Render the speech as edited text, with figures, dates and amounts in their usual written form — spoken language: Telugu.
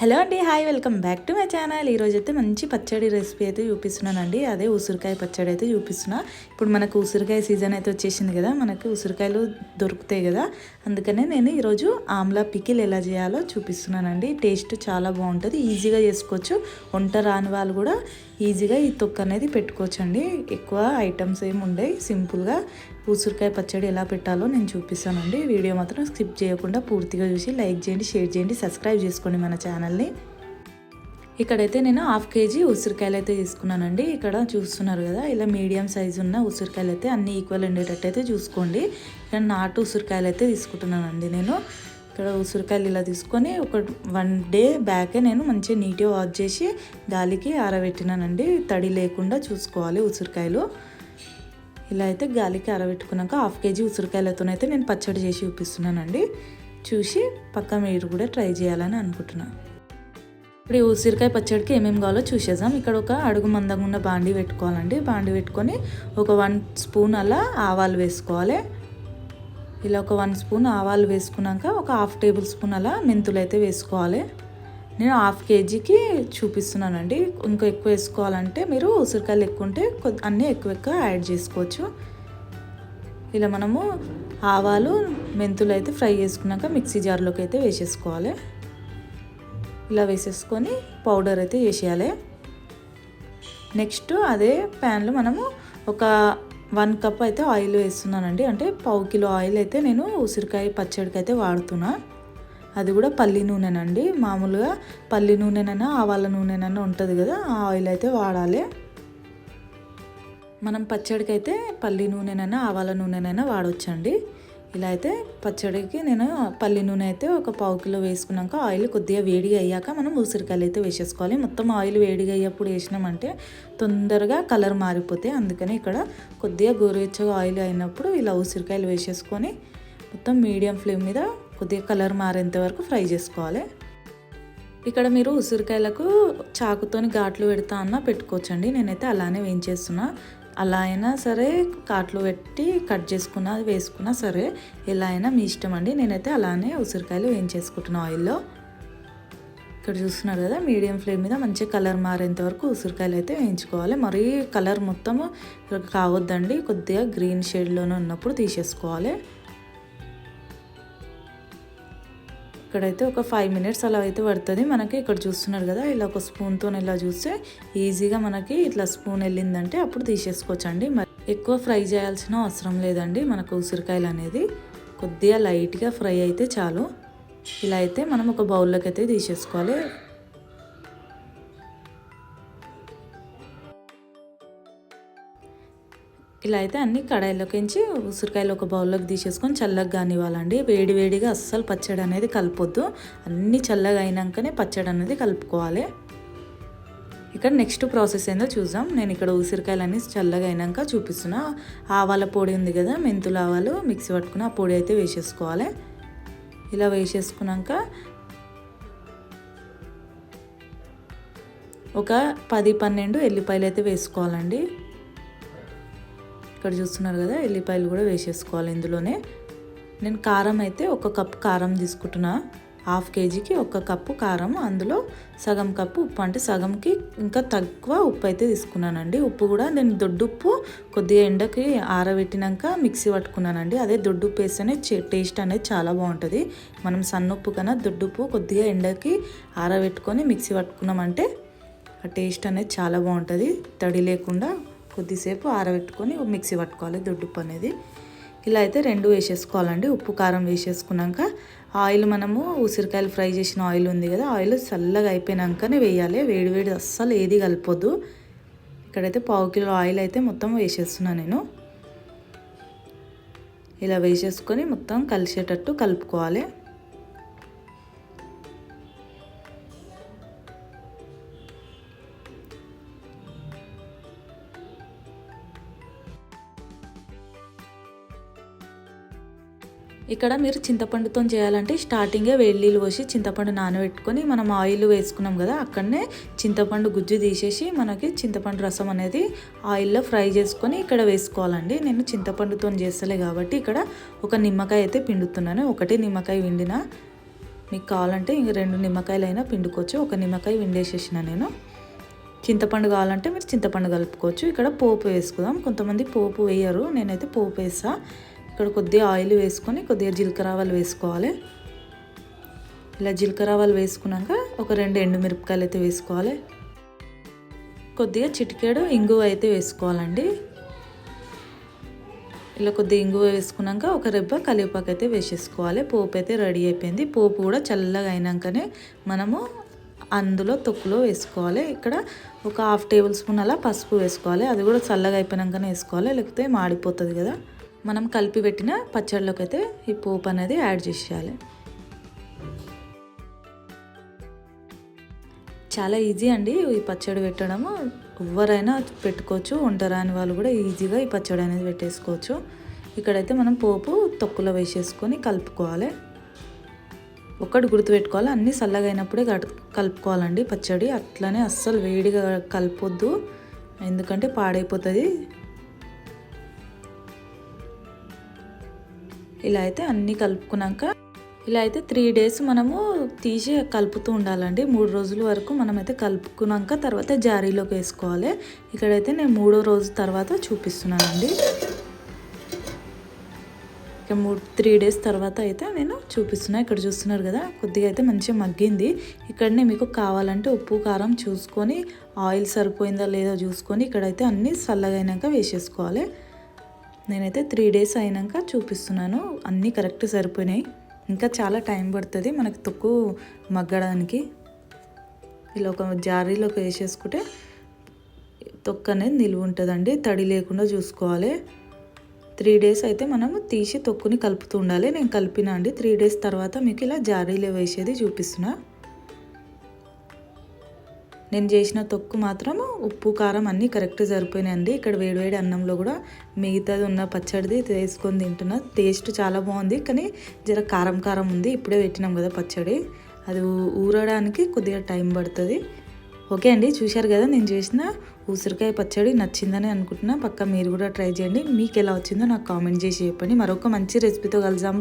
హలో అండి, hi, welcome back to my channel. ఈరోజు అయితే మంచి పచ్చడి రెసిపీ అయితే చూపిస్తున్నానండి. అదే ఉసిరికాయ పచ్చడి అయితే చూపిస్తున్నా. ఇప్పుడు మనకు ఉసిరికాయ సీజన్ అయితే వచ్చేసింది కదా, మనకు ఉసిరికాయలు దొరుకుతాయి కదా. అందుకనే నేను ఈరోజు ఆమ్లా పికిల్ ఎలా చేయాలో చూపిస్తున్నానండి. టేస్ట్ చాలా బాగుంటుంది, ఈజీగా చేసుకోవచ్చు. వంట రాని వాళ్ళు కూడా ఈజీగా ఈ తొక్క అనేది పెట్టుకోవచ్చు అండి. ఎక్కువ ఐటమ్స్ ఏమి ఉండవు, సింపుల్గా ఉసిరికాయ పచ్చడి ఎలా పెట్టాలో నేను చూపిస్తానండి. వీడియో మాత్రం స్కిప్ చేయకుండా పూర్తిగా చూసి లైక్ చేయండి, షేర్ చేయండి, సబ్స్క్రైబ్ చేసుకోండి మన ఛానల్ని. ఇక్కడైతే నేను 1/2 kg ఉసిరికాయలు అయితే తీసుకున్నానండి. ఇక్కడ చూస్తున్నారు కదా, ఇలా మీడియం సైజు ఉన్న ఉసిరికాయలు అయితే అన్ని ఈక్వల్ ఉండేటట్టు అయితే చూసుకోండి. ఇక్కడ నాటు ఉసిరికాయలు అయితే తీసుకుంటున్నానండి నేను. ఇక్కడ ఉసిరికాయలు ఇలా తీసుకొని ఒక 1 day బ్యాకే నేను మంచిగా నీట్గా వాష్ చేసి గాలికి ఆరబెట్టినానండి. తడి లేకుండా చూసుకోవాలి ఉసిరికాయలు. ఇలా అయితే గాలికి ఆరబెట్టుకున్నాక 1/2 kg ఉసిరికాయలతోనైతే నేను పచ్చడి చేసి చూపిస్తున్నానండి. చూసి పక్క మీరు కూడా ట్రై చేయాలని అనుకుంటున్నాను. ఇప్పుడు ఈ ఉసిరికాయ పచ్చడికి ఏమేమి కావాలో చూసేద్దాం. ఇక్కడ ఒక అడుగు మందంగా ఉన్న బాండి పెట్టుకోవాలండి. బాండి పెట్టుకొని ఒక 1 స్పూన్ అలా ఆవాలు వేసుకోవాలి. ఇలా ఒక 1 స్పూన్ ఆవాలు వేసుకున్నాక ఒక 1/2 టేబుల్ స్పూన్ అలా మెంతులు అయితే వేసుకోవాలి. నేను 1/2 kgకి చూపిస్తున్నానండి. ఇంకా ఎక్కువ వేసుకోవాలంటే మీరు ఉసిరికాయలు ఎక్కువ ఉంటే అన్నీ ఎక్కువ యాడ్ చేసుకోవచ్చు. ఇలా మనము ఆవాలు మెంతులు అయితే ఫ్రై చేసుకున్నాక మిక్సీ జార్లోకి అయితే వేసేసుకోవాలి. ఇలా వేసేసుకొని పౌడర్ అయితే చేసేయాలి. నెక్స్ట్ అదే ప్యాన్లో మనము ఒక 1 కప్ అయితే ఆయిల్ వేస్తున్నానండి. అంటే 1/2 కిలో ఆయిల్ అయితే నేను ఉసిరికాయ పచ్చడికి అయితే వాడుతున్నా. అది కూడా పల్లి నూనెనండి. మామూలుగా పల్లి నూనెనైనా ఆవాల నూనెనైనా ఉంటుంది కదా, ఆ ఆయిల్ అయితే వాడాలి. మనం పచ్చడికి అయితే పల్లి నూనెనైనా ఆవాల నూనెనైనా వాడవచ్చండి. ఇలా అయితే పచ్చడికి నేను పల్లి నూనె అయితే ఒక 1/2 కిలో వేసుకున్నాక ఆయిల్ కొద్దిగా వేడిగా అయ్యాక మనం ఉసిరికాయలు అయితే వేసేసుకోవాలి. మొత్తం ఆయిల్ వేడిగా అయ్యేప్పుడు వేసినామంటే తొందరగా కలర్ మారిపోతాయి. అందుకని ఇక్కడ కొద్దిగా గోరువెచ్చగా ఆయిల్ అయినప్పుడు ఇలా ఉసిరికాయలు వేసేసుకొని మొత్తం మీడియం ఫ్లేమ్ మీద కొద్దిగా కలర్ మారేంత వరకు ఫ్రై చేసుకోవాలి. ఇక్కడ మీరు ఉసిరికాయలకు చాకుతోని ఘాట్లు పెడతా అన్నా పెట్టుకోవచ్చండి. నేనైతే అలానే వేయించేస్తున్నా. అలా అయినా సరే ఘాట్లు పెట్టి కట్ చేసుకున్నా వేసుకున్నా సరే, ఎలా అయినా మీ ఇష్టం అండి. నేనైతే అలానే ఉసిరికాయలు వేయించేసుకుంటున్నా ఆయిల్లో. ఇక్కడ చూస్తున్నారు కదా, మీడియం ఫ్లేమ్ మీద మంచిగా కలర్ మారేంత వరకు ఉసిరికాయలు అయితే వేయించుకోవాలి. మరీ కలర్ మొత్తము కావద్దండి, కొద్దిగా గ్రీన్ షేడ్లోనే ఉన్నప్పుడు తీసేసుకోవాలి. ఇక్కడైతే ఒక 5 minutes అలా అయితే పడుతుంది మనకి. ఇక్కడ చూస్తున్నారు కదా, ఇలా ఒక స్పూన్తో ఇలా చూస్తే ఈజీగా మనకి ఇట్లా స్పూన్ వెళ్ళిందంటే అప్పుడు తీసేసుకోవచ్చండి. మరి ఎక్కువ ఫ్రై చేయాల్సిన అవసరం లేదండి. మనకు ఉసిరికాయలు అనేది కొద్దిగా లైట్గా ఫ్రై అయితే చాలు. ఇలా అయితే మనం ఒక బౌల్లోకి అయితే తీసేసుకోవాలి. ఇలా అయితే అన్ని కడాయిలోకించి ఉసిరికాయలు ఒక బౌల్లోకి తీసేసుకొని చల్లగా కానివ్వాలండి. వేడివేడిగా అస్సలు పచ్చడి అనేది కలపొద్దు. అన్నీ చల్లగా అయినాకనే పచ్చడి అనేది కలుపుకోవాలి. ఇక్కడ నెక్స్ట్ ప్రాసెస్ ఏందో చూద్దాం. నేను ఇక్కడ ఉసిరికాయలన్నీ చల్లగా అయినాక చూపిస్తున్నా. ఆవాల పొడి ఉంది కదా, మెంతులు ఆవాలు మిక్సీ పట్టుకుని ఆ పొడి అయితే వేసేసుకోవాలి. ఇలా వేసేసుకున్నాక ఒక 10-12 ఎల్లిపాయలు అయితే వేసుకోవాలండి. ఇక్కడ చూస్తున్నారు కదా, ఎల్లిపాయలు కూడా వేసేసుకోవాలి ఇందులోనే. నేను కారం అయితే 1 కప్ కారం తీసుకుంటున్నా. 1/2 kgకి 1 కప్పు కారం, అందులో సగం కప్పు ఉప్పు, అంటే సగంకి ఇంకా తక్కువ ఉప్పు అయితే తీసుకున్నానండి. ఉప్పు కూడా నేను దొడ్డుప్పు కొద్దిగా ఎండకి ఆరబెట్టినాక మిక్సీ పట్టుకున్నానండి. అదే దొడ్డుప్పు వేస్తేనే టేస్ట్ అనేది చాలా బాగుంటుంది. మనం సన్నుప్పు కన్నా దొడ్డుప్పు కొద్దిగా ఎండకి ఆరబెట్టుకొని మిక్సీ పట్టుకున్నామంటే ఆ టేస్ట్ అనేది చాలా బాగుంటుంది. తడి లేకుండా కొద్దిసేపు ఆరబెట్టుకొని మిక్సీ పట్టుకోవాలి దొడ్డుప్పు అనేది. ఇలా అయితే 2 వేసేసుకోవాలండి. ఉప్పు కారం వేసేసుకున్నాక ఆయిల్, మనము ఉసిరికాయలు ఫ్రై చేసిన ఆయిల్ ఉంది కదా, ఆయిల్ చల్లగా అయిపోయినాకనే వేయాలి. వేడివేడి అస్సలు ఏది కలపొద్దు. ఇక్కడైతే 1/2 కిలో ఆయిల్ అయితే మొత్తం వేసేస్తున్నాను నేను. ఇలా వేసేసుకొని మొత్తం కలిసేటట్టు కలుపుకోవాలి. ఇక్కడ మీరు చింతపండుతో చేయాలంటే స్టార్టింగే వేడి నీళ్ళు పోసి చింతపండు నానబెట్టుకొని మనం ఆయిల్ వేసుకున్నాం కదా, అక్కడనే చింతపండు గుజ్జు తీసేసి మనకి చింతపండు రసం అనేది ఆయిల్లో ఫ్రై చేసుకొని ఇక్కడ వేసుకోవాలండి. నేను చింతపండుతో చేస్తలే కాబట్టి ఇక్కడ ఒక నిమ్మకాయ అయితే పిండుతున్నాను. ఒకటే నిమ్మకాయ పిండిన మీకు కావాలంటే ఇంక 2 నిమ్మకాయలైనా పిండుకోవచ్చు. ఒక నిమ్మకాయ పిండేసేసిన నేను. చింతపండు కావాలంటే మీరు చింతపండు కలుపుకోవచ్చు. ఇక్కడ పోపు వేసుకుందాం. కొంతమంది పోపు వేయరు, నేనైతే పోపు వేసా. ఇక్కడ కొద్దిగా ఆయిల్ వేసుకొని కొద్దిగా జీలకర్ర ఆవాలు వేసుకోవాలి. ఇలా జీలకర్ర ఆవాలు వేసుకున్నాక ఒక 2 ఎండుమిరపకాయలు అయితే వేసుకోవాలి. కొద్దిగా చిటికెడు ఇంగువ అయితే వేసుకోవాలండి. ఇలా కొద్దిగా ఇంగువ వేసుకున్నాక ఒక రెబ్బ కరివేపాకు అయితే వేసేసుకోవాలి. పోపు అయితే రెడీ అయిపోయింది. పోపు కూడా చల్లగా అయినాకనే మనము అందులో తొక్కులో వేసుకోవాలి. ఇక్కడ ఒక 1/2 టేబుల్ స్పూన్ అలా పసుపు వేసుకోవాలి. అది కూడా చల్లగా అయిపోయినాకనే వేసుకోవాలి, లేకపోతే మాడిపోతుంది కదా. మనం కలిపి పెట్టిన పచ్చడిలోకి అయితే ఈ పోపు అనేది యాడ్ చేసేయాలి. చాలా ఈజీ అండి ఈ పచ్చడి పెట్టడము. ఎవరైనా పెట్టుకోవచ్చు, వంటరాని వాళ్ళు కూడా ఈజీగా ఈ పచ్చడి అనేది పెట్టేసుకోవచ్చు. ఇక్కడైతే మనం పోపు తొక్కులో వేసేసుకొని కలుపుకోవాలి. ఒక్కటి గుర్తుపెట్టుకోవాలి, అన్నీ చల్లగా అయినప్పుడే కలుపుకోవాలండి పచ్చడి. అట్లనే అస్సలు వేడిగా కలపొద్దు, ఎందుకంటే పాడైపోతుంది. ఇలా అయితే అన్నీ కలుపుకున్నాక ఇలా అయితే 3 డేస్ మనము తీసి కలుపుతూ ఉండాలండి. 3 రోజుల వరకు మనమైతే కలుపుకున్నాక తర్వాత జారీలోకి వేసుకోవాలి. ఇక్కడైతే నేను 3వ రోజు తర్వాత చూపిస్తున్నానండి. ఇక 3 డేస్ తర్వాత అయితే నేను చూపిస్తున్నా. ఇక్కడ చూస్తున్నారు కదా, కొద్దిగా అయితే మంచిగా మగ్గింది. ఇక్కడనే మీకు కావాలంటే ఉప్పు కారం చూసుకొని, ఆయిల్ సరిపోయిందా లేదా చూసుకొని ఇక్కడైతే అన్నీ చల్లగా అయినాక వేసేసుకోవాలి. నేనైతే 3 డేస్ అయినాక చూపిస్తున్నాను. అన్నీ కరెక్ట్ సరిపోయినాయి. ఇంకా చాలా టైం పడుతుంది మనకు తొక్కు మగ్గడానికి. ఇలా ఒక జారీలోకి వేసేసుకుంటే తొక్కు అనేది నిలువ ఉంటుందండి, తడి లేకుండా చూసుకోవాలి. 3 డేస్ అయితే మనము తీసి తొక్కుని కలుపుతూ ఉండాలి. నేను కలిపినా అండి. 3 డేస్ తర్వాత మీకు ఇలా జారీలో వేసేది చూపిస్తున్నా. నేను చేసిన తొక్కు మాత్రము ఉప్పు కారం అన్నీ కరెక్ట్ సరిపోయినాయండి. ఇక్కడ వేడివేడి అన్నంలో కూడా మిగతాది ఉన్న పచ్చడిది వేసుకొని తింటున్నా. టేస్ట్ చాలా బాగుంది, కానీ జర కారం కారం ఉంది. ఇప్పుడే పెట్టినాం కదా పచ్చడి, అది ఊరడానికి కొద్దిగా టైం పడుతుంది. ఓకే అండి, చూశారు కదా నేను చేసిన ఉసిరికాయ పచ్చడి. నచ్చిందని అనుకుంటున్నా. పక్కా మీరు కూడా ట్రై చేయండి. మీకు ఎలా వచ్చిందో నాకు కామెంట్ చేసి చెప్పండి. మరొక మంచి రెసిపీతో కలుద్దాం.